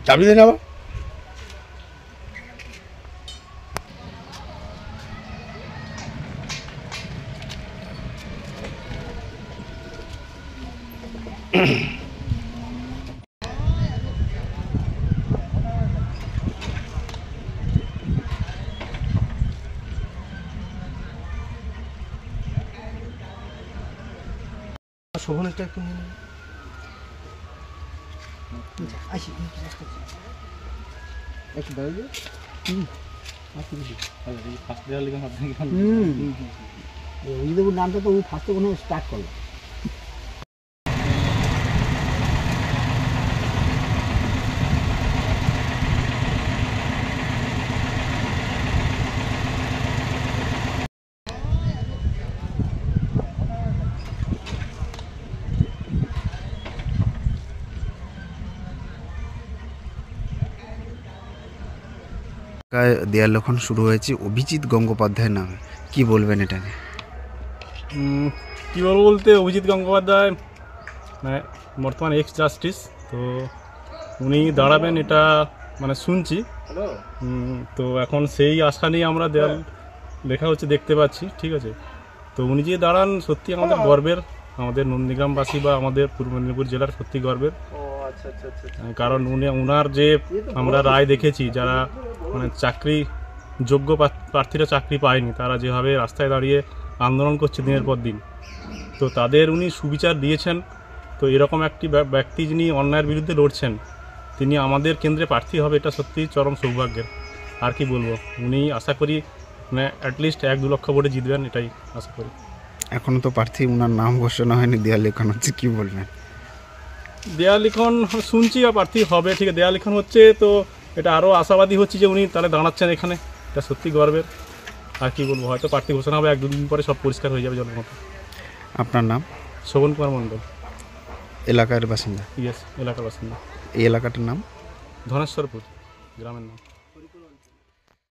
চাবি দিয়ে নেবা। শোভনটা একটু নিয়ে নেবে। আসি একটু দাঁড়িয়ে অভিজিৎবাবুর নামটা তো ওই ফার্স্টে কোনো স্টার্ট করলো। দেয়াল লিখন শুরু হয়েছে অভিজিৎ গঙ্গোপাধ্যায়ের নামে, কি বলবেন এটা নিয়ে? কী বলবো বলতে, অভিজিৎ গঙ্গোপাধ্যায় মানে বর্তমান এক্স জাস্টিস, তো উনি দাঁড়াবেন এটা মানে শুনছি। তো এখন সেই আশা নিয়ে আমরা দেয়াল লেখা হচ্ছে দেখতে পাচ্ছি, ঠিক আছে। তো উনি যে দাঁড়ান সত্যি আমাদের গর্বের, আমাদের নন্দীগ্রামবাসী বা আমাদের পূর্ব মেদিনীপুর জেলার সত্যি গর্বের। কারণ উনার যে আমরা রায় দেখেছি, যারা মানে চাকরি যোগ্য প্রার্থীরা চাকরি পায়নি, তারা যেভাবে রাস্তায় দাঁড়িয়ে আন্দোলন করছে দিনের পর দিন, তো তাদের উনি সুবিচার দিয়েছেন। তো এরকম একটি ব্যক্তি যিনি অন্যায়ের বিরুদ্ধে লড়ছেন, তিনি আমাদের কেন্দ্রে প্রার্থী হবে, এটা সত্যিই চরম সৌভাগ্যের। আর কি বলবো, উনি আশা করি মানে অ্যাটলিস্ট 1-2 লক্ষ ভোটে জিতবেন, এটাই আশা করি। এখনও তো প্রার্থী ওনার নাম ঘোষণা হয়নি, দেয়াল লিখন হচ্ছে, কি বলবেন? দেয়াল লিখন শুনছি আর প্রার্থী হবে, ঠিক আছে, দেয়াল লিখন হচ্ছে, তো এটা আরও আশাবাদী হচ্ছে যে উনি তাহলে দাঁড়াচ্ছেন এখানে, এটা সত্যি গর্বের। আর কি বলবো, হয়তো প্রার্থী ঘোষণা হবে 1-2 দিন পরে, সব পরিষ্কার হয়ে যাবে জলের মতো। আপনার নাম? শোভন কুমার মণ্ডল, এলাকার বাসিন্দা? ইয়েস, এলাকার বাসিন্দা। এই এলাকাটার নাম? ধনেশ্বরপুর গ্রামের নাম।